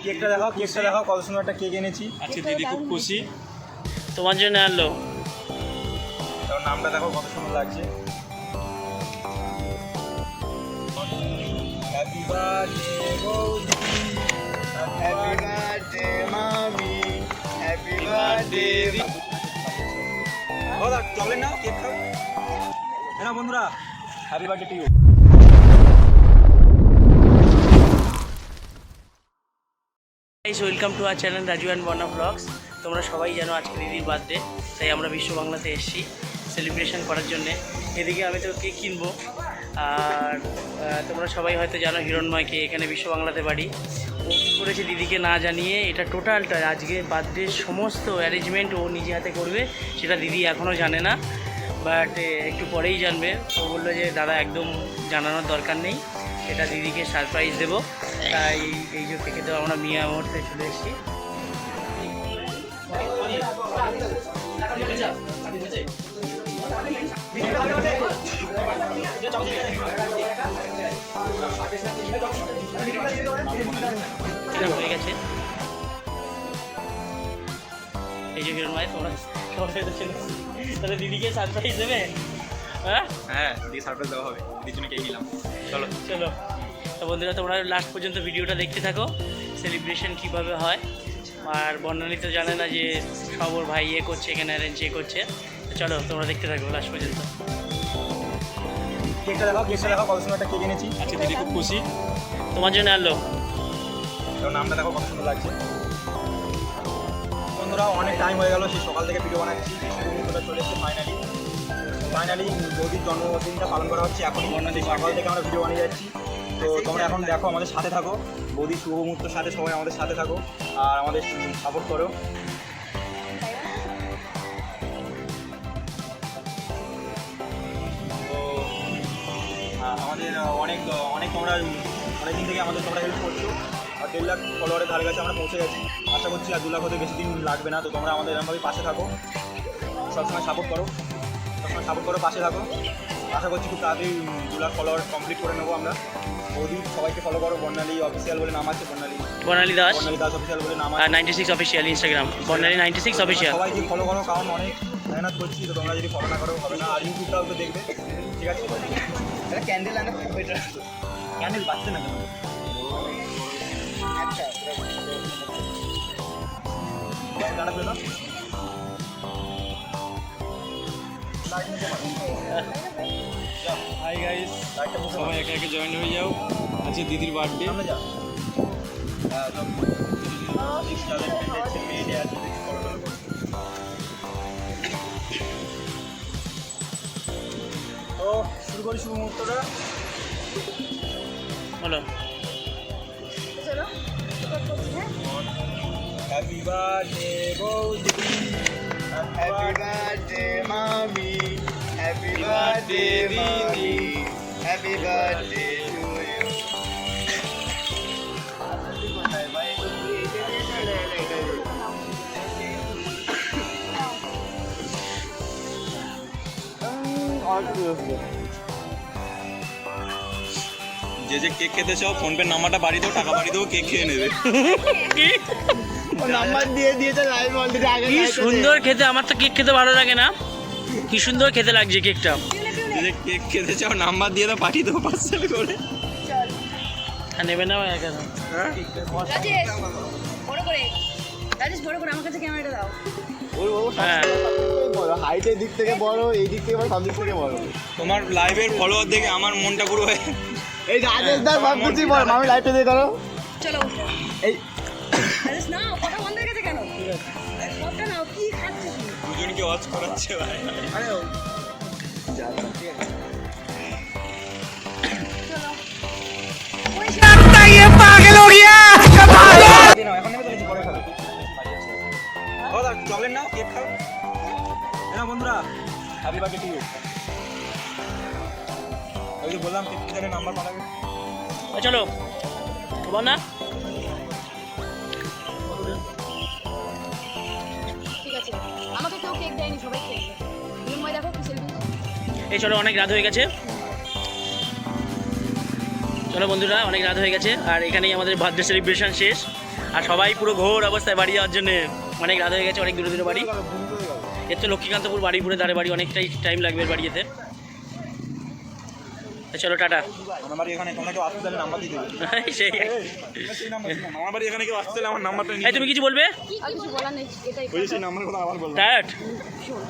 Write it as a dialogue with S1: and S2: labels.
S1: কেকটা দেখাও কত সুন্দর একটা কেক এনেছি।
S2: আজকে দিদি খুব খুশি তোমার জন্য আনলো।
S1: তোর নামটা দেখো কত সুন্দর লাগছে। হ্যাপি বার্থডে বৌদি, হ্যাপি বার্থডে মামি, হ্যাপি বার্থডে। ও দা চলেন না, কেক খাও না বন্ধুরা। Happy birthday to you.
S2: Welcome to our channel Raju and Barna blogs. তোমরা সবাই জানো আজকে দিদির বার্থডে, তাই আমরা বিশ্ব বাংলাতে এসেছি সেলিব্রেশন করার জন্যে। এদিকে আমি তো কেক কিনবো, আর তোমরা সবাই হয়তো জানো হিরণময়কে এখানে বিশ্ব বাংলাতে বাড়ি। ও কী করেছে দিদিকে না জানিয়ে, এটা টোটালটা আজকে বার্থডের সমস্ত অ্যারেঞ্জমেন্ট ও নিজে হাতে করবে, সেটা দিদি এখনও জানে না, বাট একটু পরেই জানবে। ও বললো যে দাদা একদম জানানোর দরকার নেই, এটা দিদিকে সারপ্রাইজ দেবো। তাই এই যে থেকে তো আমরা মিয়া মুহূর্তে চলে এসেছি। হয়ে গেছে এই যে হিরণ ভাই, তোমরা সবাই তো চলে তাহলে দিদিকে সারপ্রাইজ দেবে।
S1: হ্যাঁ দিদি সারপ্রাইজ দেওয়া হবে, দিদির জন্য কেক নিলাম। চলো
S2: চলো তো বন্ধুরা, তোমরা লাস্ট পর্যন্ত ভিডিওটা দেখতে থাকো সেলিব্রেশন কীভাবে হয়। আর বর্ণালী তো জানে না যে সব ওর ভাই করছে এখানে, অ্যারেঞ্জ করছে। তো চলো তোমরা দেখতে থাকো লাস্ট পর্যন্ত।
S1: কেকটা দেখাও কত সুন্দর একটা কেক এনেছি।
S2: আজকে দিদি খুব খুশি তোমার জন্য আনলো।
S1: তোর নামটা দেখো কত সুন্দর লাগছে। বন্ধুরা অনেক টাইম হয়ে গেল, সেই সকাল থেকে ভিডিও বানাচ্ছি, শুরুটা চলে এসেছে ফাইনালি বৌদির জন্মদিনটা পালন করা হচ্ছে এখনই। সকাল থেকে আমরা ভিডিও বানিয়ে যাচ্ছি, তো তোমরা এখন দেখো, আমাদের সাথে থাকো, বৌদির শুভ মুহূর্তের সাথে সবাই আমাদের সাথে থাকো আর আমাদের সাপোর্ট করো। তো আমাদের অনেক তোমরা অনেকদিন থেকে আমাদের তোমরা হেল্প করছো, আর 1.5 লাখ ফলোয়ারের ধারে কাছে আমরা পৌঁছে গেছি। আশা করছি আর 2 লাখ হতে বেশি দিন লাগবে না। তো তোমরা আমাদের এরকমভাবে পাশে থাকো, সবসময় সাপোর্ট করো, পাশে থাকো। আশা করছি খুব তাড়াতাড়ি 2 লাখ ফলোয়ার কমপ্লিট করে নেবো আমরা। বৌদি সবাইকে ফলো করো, বর্ণালী অফিসিয়াল বলে নাম আছে, বর্ণালী দাস অফিসিয়াল বলে নাম আছে,
S2: 96 অফিসিয়াল ইনস্টাগ্রাম বর্ণালী 96 অফিসিয়াল।
S1: সবাইকে ফলো করো, কারণ অনেক মেহনত করছি, তো তোমরা যদি ফলো না করো হবে না। আর ইউটিউবটাও তো দেখবে, ঠিক আছে? এটা ক্যান্ডেল আনে, ক্যান্ডেল বাজছে না কেন? আচ্ছা দাঁড়াবে না,
S2: হাই গাইস, সবাই একে একে জয়েন হয়ে যাও। আজকে দিদির বার্থডে।
S1: তো শুরু করি শুভ মুহূর্তটা।
S2: বলো।
S1: হ্যাপি বার্থডে বৌদি, হ্যাপি বার্থডে মামি, হ্যাপি বার্থডে দিদি, হ্যাপি বার্থডে টু ইউ। যে যে কেক খেতে চাও ফোনপে নাম্বারটা বাড়িয়ে দাও, টাকা বাড়িয়ে দেবো, কেক খেয়ে নেবে। নাম্বার দিয়ে দিয়েছে লাইভ অলরেডি আগে।
S2: কি সুন্দর খেতে, আমার তো কেক খেতে ভালো লাগে না, কি সুন্দর খেতে লাগছে কেকটা।
S1: যে কেক খেতে চাও নাম্বার দিয়ে দাও, পাঠিয়ে দেবো পার্সেল করে।
S2: নেবে না কেন?
S3: আমার কাছে ক্যামেরাটা দাও।
S1: হাইটের দিক থেকে বড়, এই দিক থেকে বড়, সব দিক থেকে বড়। তোমার লাইভের ফলোয়ার দেখে আমার মনটা পুরো এই যে আদেশ দা সব কিছুই বড়। আমি লাইভে দিয়ে করো,
S3: চলো
S1: এই
S3: আদেশ নাও। কথা বন্ধ হয়ে গেছে কেন? সবটা নাও। কি খাচ্ছ তুমি?
S1: দুজনকে ওয়াচ করাচ্ছে ভাই। আরে যা ঠিক আছে,
S3: চলো।
S2: পাগল হো গিয়া।
S1: এখন নেবে তো কিছু পরে খাবে। ও দা চকলেট নাও, কেক খাও না বন্ধুরা। Happy birthday to you. ওই যে বললাম কেক নাম্বার পাঠাবে।
S2: চলো বল না।
S3: ঠিক আছে, আমাকে কেউ কেক দেয়নি, সবাই কেক দেয়। তুমি দেখো কি সেলফি।
S2: এই চলো, অনেক রাত হয়ে গেছে, চলো বন্ধুরা অনেক রাত হয়ে গেছে। আর এখানেই আমাদের বার্থডে সেলিব্রেশন শেষ। আর সবাই পুরো ঘোর অবস্থায় বাড়ি যাওয়ার জন্য অনেক রাত হয়ে গেছে, অনেক দূরে দূরে বাড়ি। এর তো লক্ষ্মীকান্তপুর বাড়িপুরে ধারে বাড়ি, অনেকটাই টাইম লাগবে বাড়ি যেতে। তো চলো টাটা।
S1: আমার বাড়ি এখানে, তোমরা কেউ আসতে চাইলে নাম্বার দিয়ে দেবে।
S2: সেই
S1: আমার বাড়ি এখানে কেউ আসতে চাইলে আমার নাম্বারটা
S2: এই তুমি কিছু বলবে?
S3: আর কিছু বলার নেই, এটাই
S1: সেই নাম্বারের কথা আবার বলবো।
S2: টায়ার্ড?
S3: শোন।